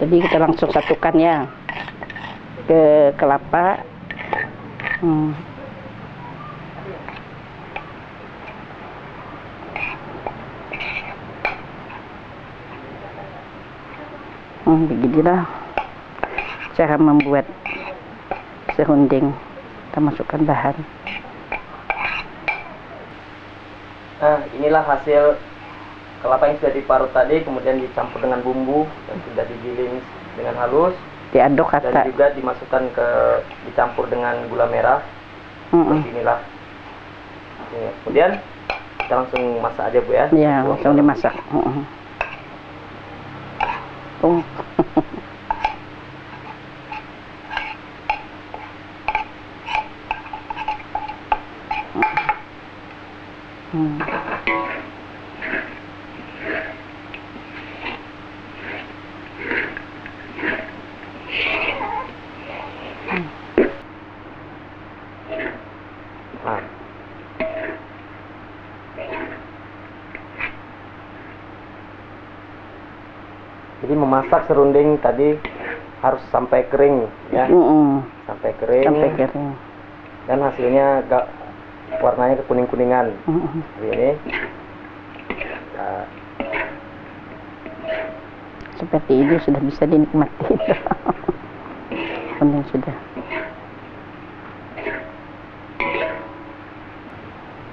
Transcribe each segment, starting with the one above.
Jadi kita langsung satukan ya ke kelapa. Beginilah cara membuat serunding. Kita masukkan bahan. Nah, inilah hasil kelapa yang sudah diparut tadi, kemudian dicampur dengan bumbu dan sudah digiling dengan halus. Diaduk dan juga dimasukkan dicampur dengan gula merah. Seperti inilah. Kemudian kita langsung masak aja, Bu ya. Iya, langsung dimasak. Jadi memasak serunding tadi harus sampai kering ya. Sampai kering. Dan hasilnya warnanya kekuning-kuningan. Seperti ini. Nah. Seperti ini sudah bisa dinikmati. Serunding sudah.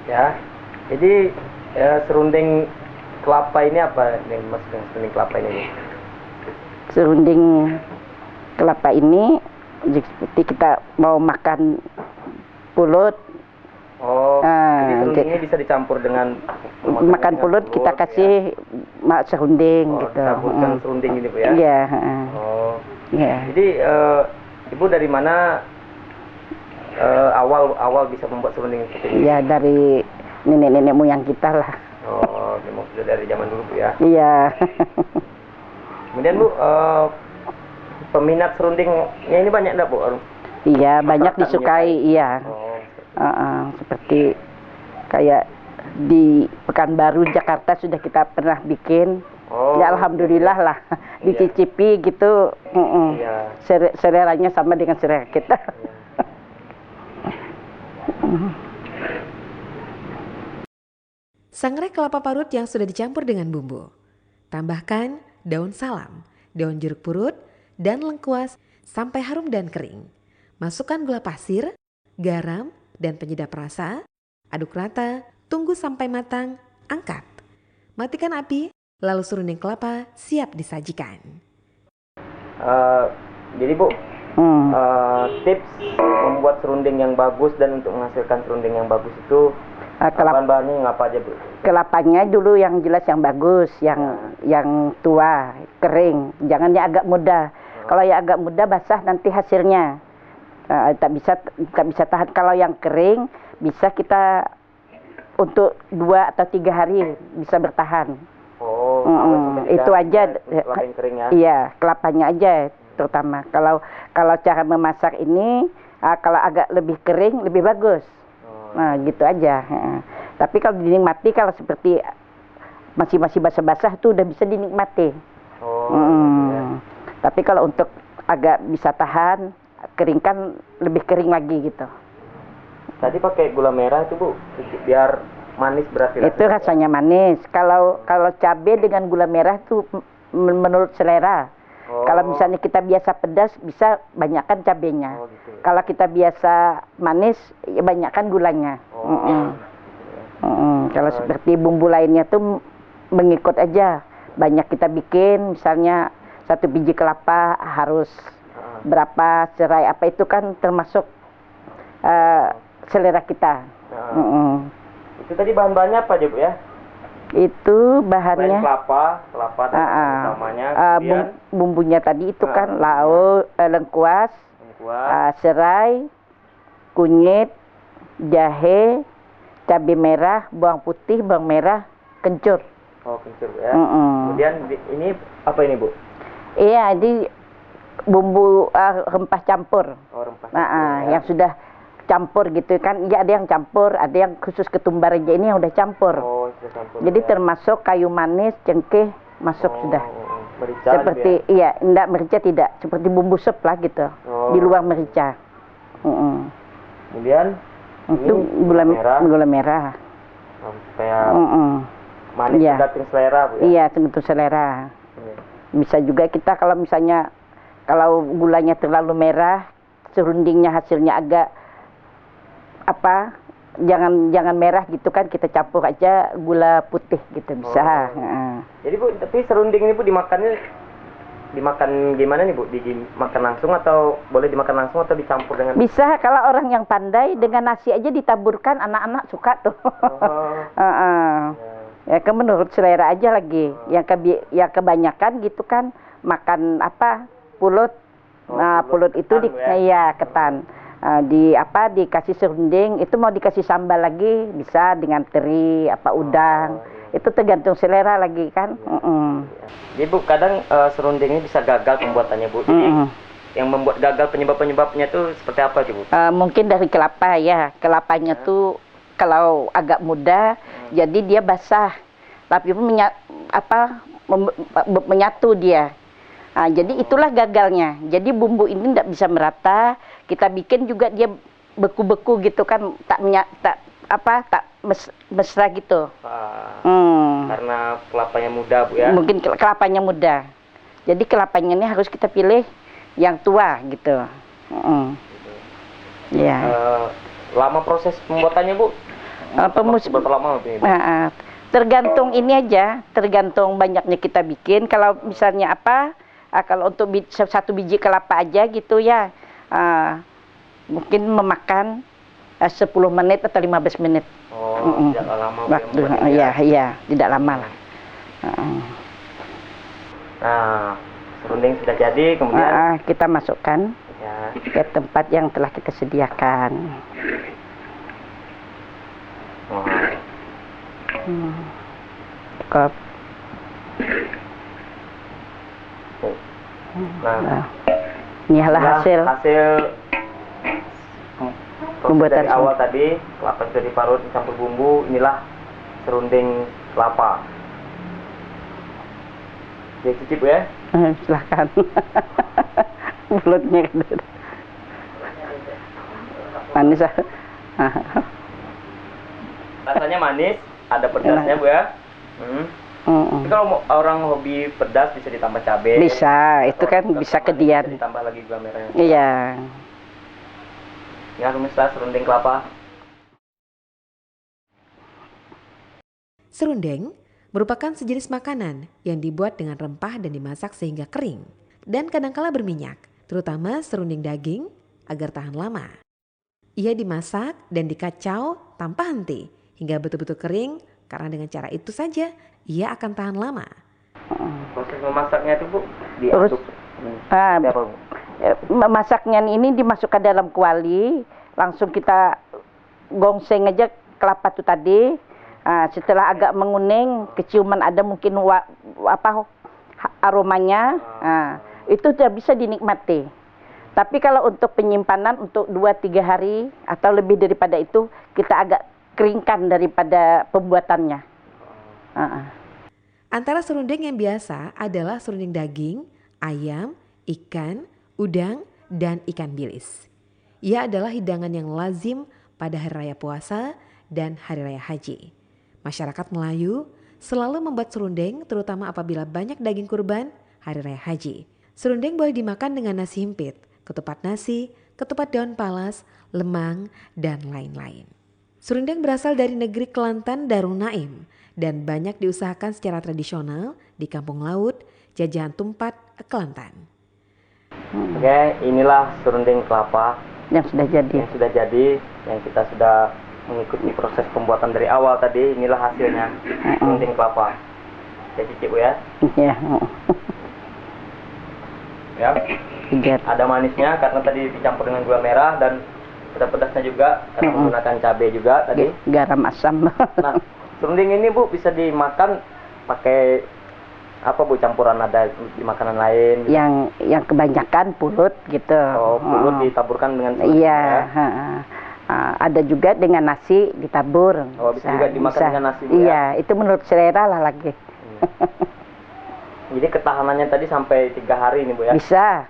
Ya. Jadi serunding kelapa ini apa nih, Mas? Serunding kelapa ini. Serunding kelapa ini seperti kita mau makan pulut. Jadi serundingnya bisa dicampur dengan makan pulut kita kasih ya. Serunding gitu. Campurkan serunding ini, Bu ya. Iya. Ya. Jadi Ibu dari mana awal bisa membuat serunding seperti ini? Ya dari nenek-nenek moyang kita lah. Memang sudah dari zaman dulu, Bu ya. Iya. Kemudian, Bu, peminat serundingnya ini banyak enggak, Bu? Iya, banyak disukai, iya. Seperti kayak di Pekanbaru, Jakarta sudah kita pernah bikin. Ya alhamdulillah lah, dicicipi gitu. Seleranya sama dengan selera kita. Sangrai kelapa parut yang sudah dicampur dengan bumbu. Tambahkan daun salam, daun jeruk purut, dan lengkuas sampai harum dan kering. Masukkan gula pasir, garam, dan penyedap rasa. Aduk rata, tunggu sampai matang, angkat. Matikan api, lalu serunding kelapa siap disajikan. Jadi, Bu, tips membuat serunding yang bagus dan untuk menghasilkan serunding yang bagus itu bahan-bahannya apa aja, Bu? Kelapanya dulu yang jelas yang bagus, yang tua, kering, jangan yang agak muda. Kalau yang agak muda basah nanti hasilnya tak bisa tahan. Kalau yang kering bisa kita untuk 2 atau 3 hari bisa bertahan. Itu aja. Kelapa yang kering ya? Iya, kelapanya aja terutama. Kalau cara memasak ini kalau agak lebih kering lebih bagus. Nah, gitu aja. Tapi kalau dinikmati, kalau seperti masih basah-basah itu udah bisa dinikmati. Tapi kalau untuk agak bisa tahan, keringkan lebih kering lagi gitu. Tadi pakai gula merah itu, Bu, biar manis berarti. Itu rasanya manis. Kalau cabai dengan gula merah itu menurut selera. Kalau misalnya kita biasa pedas, bisa banyakkan cabenya. Gitu. Kalau kita biasa manis, ya banyakkan gulanya. Kalau seperti bumbu lainnya tuh mengikut aja. Banyak kita bikin, misalnya 1 biji kelapa harus berapa serai apa itu kan termasuk selera kita. Itu tadi bahan-bahannya apa aja, Bu ya? Itu bahannya kelapa utamanya. Bumbunya tadi itu kan lengkuas, serai, kunyit, jahe, cabai merah, bawang putih, bawang merah, kencur. Kencur, Bu ya. Kemudian ini apa ini, Bu? Iya, ini bumbu rempah campur. Rempah campur. Yang sudah campur gitu kan. Ya ada yang campur, ada yang khusus ketumbar aja, ini yang udah campur. Sudah campur. Jadi termasuk kayu manis, cengkeh masuk sudah. Merica seperti gitu iya, enggak merica tidak, seperti bumbu sop lah gitu. Oh. Di luar merica. Kemudian Itu ini gula merah. Supaya manis Iya. tergantung selera, Bu ya. Iya, tentu selera. Iya. Bisa juga kita kalau misalnya kalau gulanya terlalu merah, serundingnya hasilnya agak apa? Jangan merah gitu kan, kita campur aja gula putih gitu bisa. Jadi Bu, tapi serunding ini Bu dimakan gimana nih Bu? Dimakan langsung atau boleh dimakan langsung atau dicampur dengan? Bisa, kalau orang yang pandai dengan nasi aja ditaburkan, anak-anak suka tuh. Ya kan menurut selera aja lagi. Yang kebanyakan gitu kan makan apa? Pulut. Nah, pulut itu ya ketan. Dikasih serunding, itu mau dikasih sambal lagi bisa dengan teri udang. Itu tergantung selera lagi kan. Jadi Bu, kadang serunding ini bisa gagal pembuatannya Bu. Jadi yang membuat gagal penyebabnya itu seperti apa sih Bu? Mungkin dari kelapa ya. Kelapanya tuh kalau agak muda jadi dia basah. Tapi menyatu dia. Nah, jadi itulah gagalnya. Jadi bumbu ini tidak bisa merata. Kita bikin juga dia beku-beku gitu kan, tak mesra gitu. Karena kelapanya muda Bu ya. Mungkin kelapanya muda. Jadi kelapanya ini harus kita pilih yang tua gitu. Ya. Lama proses pembuatannya Bu? Berapa lama Bu? Tergantung ini aja, tergantung banyaknya kita bikin. Kalau misalnya kalau untuk satu biji kelapa aja gitu ya, mungkin memakan 10 menit atau 15 menit. Tidak lama. Waktu, iya, tidak lama lah. Nah, serunding sudah jadi, kemudian kita masukkan ke tempat yang telah kita sediakan. Cukup. Nah, inilah hasil pembuatan dari awal tadi. Kelapa sudah diparut dicampur bumbu. Inilah serunding kelapa. Jadi cicip ya. Silahkan. Mulutnya manis. Rasanya manis, ada pedasnya Bu ya. Tapi kalau orang hobi pedas bisa ditambah cabai. Bisa, itu kan bisa kedian. Bisa ditambah lagi gula merahnya. Iya. Ini pemirsa serunding kelapa. Serundeng merupakan sejenis makanan yang dibuat dengan rempah dan dimasak sehingga kering dan kadangkala berminyak, terutama serunding daging agar tahan lama. Ia dimasak dan dikacau tanpa henti hingga betul-betul kering, karena dengan cara itu saja ia akan tahan lama. Proses memasaknya itu Bu diaduk. Memasaknya ini dimasukkan dalam kuali, langsung kita gongseng aja kelapa itu tadi. Setelah agak menguning, keciuman ada mungkin aromanya, itu sudah bisa dinikmati. Tapi kalau untuk penyimpanan untuk 2-3 hari atau lebih daripada itu, kita agak keringkan daripada pembuatannya. Antara serundeng yang biasa adalah serundeng daging, ayam, ikan, udang, dan ikan bilis. Ia adalah hidangan yang lazim pada hari raya puasa dan hari raya haji. Masyarakat Melayu selalu membuat serundeng terutama apabila banyak daging kurban hari raya haji. Serundeng boleh dimakan dengan nasi himpit, ketupat nasi, ketupat daun palas, lemang, dan lain-lain. Serundeng berasal dari negeri Kelantan Darung Naim dan banyak diusahakan secara tradisional di Kampung Laut, Jajahan Tumpat, Kelantan. Oke, inilah serundeng kelapa yang sudah jadi. Yang kita sudah mengikuti proses pembuatan dari awal tadi. Inilah hasilnya serundeng kelapa. Saya cicip Bu ya. Iya. Ya. Ada manisnya karena tadi dicampur dengan gula merah dan ada pedasnya juga karena menggunakan cabai juga tadi. Garam asam. Nah, serundeng ini Bu bisa dimakan pakai apa Bu, campuran ada di makanan lain? Gitu? Yang kebanyakan pulut gitu. Oh, pulut ditaburkan dengan serundeng. Iya. Ya? Ada juga dengan nasi ditabur. Oh, bisa juga dimakan dengan nasi Bu, iya, ya? Itu menurut selera lah lagi. Jadi ketahanannya tadi sampai 3 hari nih Bu ya? Bisa.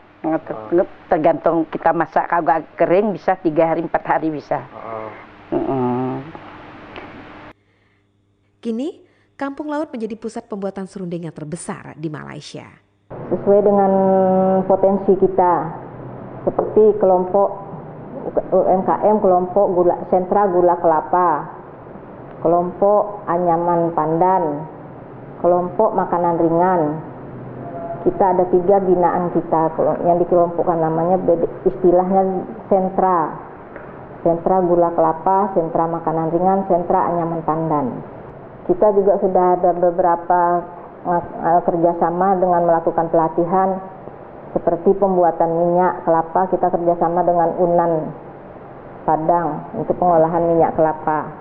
Tergantung kita masak agak kering bisa 3 hari 4 hari bisa. Kini, Kampung Laut menjadi pusat pembuatan serundeng yang terbesar di Malaysia. Sesuai dengan potensi kita, seperti kelompok UMKM, kelompok sentra gula kelapa, kelompok anyaman pandan, kelompok makanan ringan. Kita ada 3 binaan kita yang dikelompokkan, namanya istilahnya sentra gula kelapa, sentra makanan ringan, sentra anyaman pandan. Kita juga sudah ada beberapa kerjasama dengan melakukan pelatihan seperti pembuatan minyak kelapa. Kita kerjasama dengan Unan Padang untuk pengolahan minyak kelapa.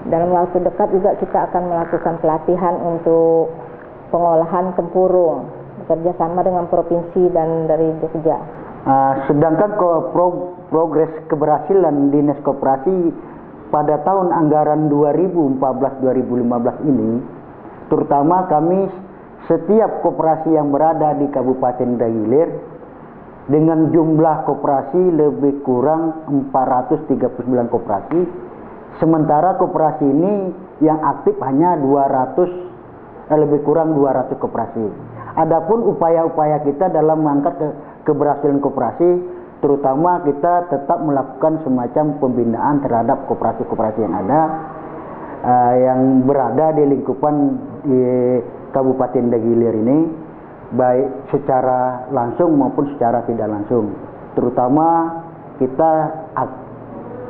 Dalam waktu dekat juga kita akan melakukan pelatihan untuk pengolahan tempurung, bekerja sama dengan provinsi dan dari Jogja. Sedangkan progres keberhasilan Dinas Koperasi pada tahun anggaran 2014-2015 ini, terutama kami setiap koperasi yang berada di Kabupaten Dagilir dengan jumlah koperasi lebih kurang 439 koperasi, sementara koperasi ini yang aktif hanya lebih kurang 200 koperasi. Adapun upaya-upaya kita dalam mengangkat keberhasilan koperasi, terutama kita tetap melakukan semacam pembinaan terhadap koperasi-koperasi yang ada, yang berada di lingkupan di Kabupaten Dagilir ini, baik secara langsung maupun secara tidak langsung. Terutama kita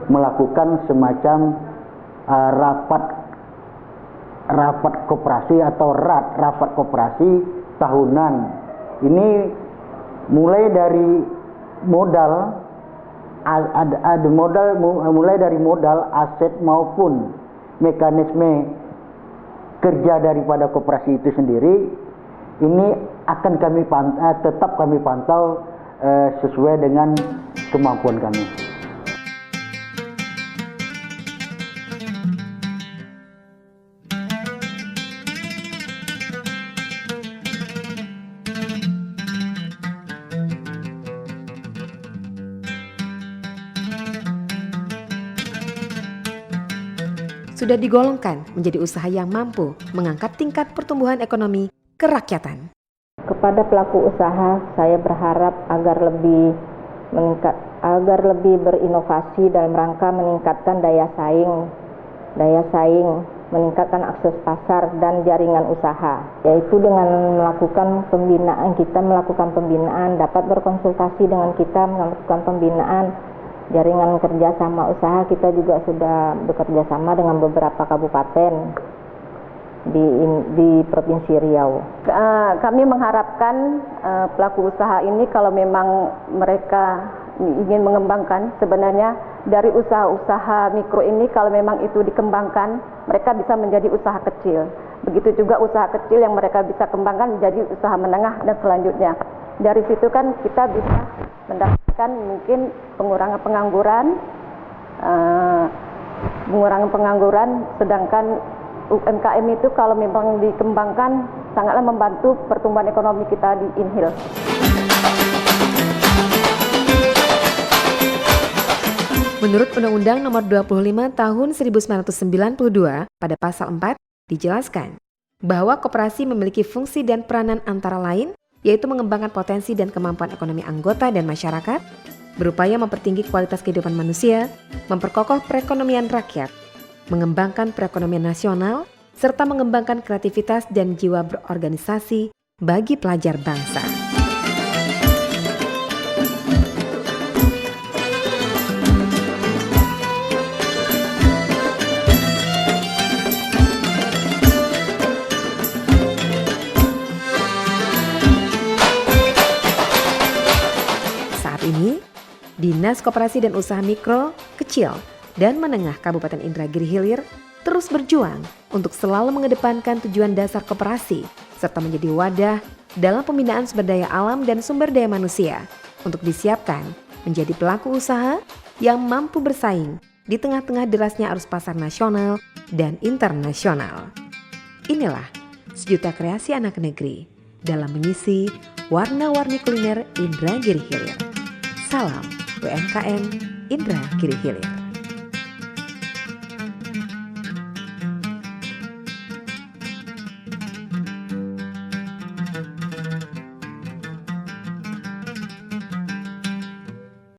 melakukan semacam rapat koperasi atau rapat koperasi tahunan. Ini mulai dari modal, mulai dari modal, aset maupun mekanisme kerja daripada koperasi itu sendiri. Ini akan tetap kami pantau sesuai dengan kemampuan kami. Sudah digolongkan menjadi usaha yang mampu mengangkat tingkat pertumbuhan ekonomi kerakyatan. Kepada pelaku usaha, saya berharap agar lebih berinovasi dalam rangka meningkatkan daya saing, meningkatkan akses pasar dan jaringan usaha, yaitu dengan melakukan pembinaan, dapat berkonsultasi dengan kita, melakukan pembinaan jaringan kerjasama usaha. Kita juga sudah bekerja sama dengan beberapa kabupaten di Provinsi Riau. Kami mengharapkan pelaku usaha ini, kalau memang mereka ingin mengembangkan, sebenarnya dari usaha-usaha mikro ini kalau memang itu dikembangkan, mereka bisa menjadi usaha kecil. Begitu juga usaha kecil yang mereka bisa kembangkan menjadi usaha menengah dan selanjutnya. Dari situ kan kita bisa mendapatkan mungkin pengurangan pengangguran, sedangkan UMKM itu kalau memang dikembangkan sangatlah membantu pertumbuhan ekonomi kita di Inhil. Menurut Undang-Undang Nomor 25 Tahun 1992 pada Pasal 4 dijelaskan bahwa koperasi memiliki fungsi dan peranan antara lain, yaitu mengembangkan potensi dan kemampuan ekonomi anggota dan masyarakat, berupaya mempertinggi kualitas kehidupan manusia, memperkokoh perekonomian rakyat, mengembangkan perekonomian nasional, serta mengembangkan kreativitas dan jiwa berorganisasi bagi pelajar bangsa. Ini, Dinas Koperasi dan Usaha Mikro, Kecil, dan Menengah Kabupaten Indragiri Hilir terus berjuang untuk selalu mengedepankan tujuan dasar koperasi serta menjadi wadah dalam pembinaan sumber daya alam dan sumber daya manusia untuk disiapkan menjadi pelaku usaha yang mampu bersaing di tengah-tengah derasnya arus pasar nasional dan internasional. Inilah sejuta kreasi anak negeri dalam mengisi warna-warni kuliner Indragiri Hilir. Salam UMKM Indragiri Hilir.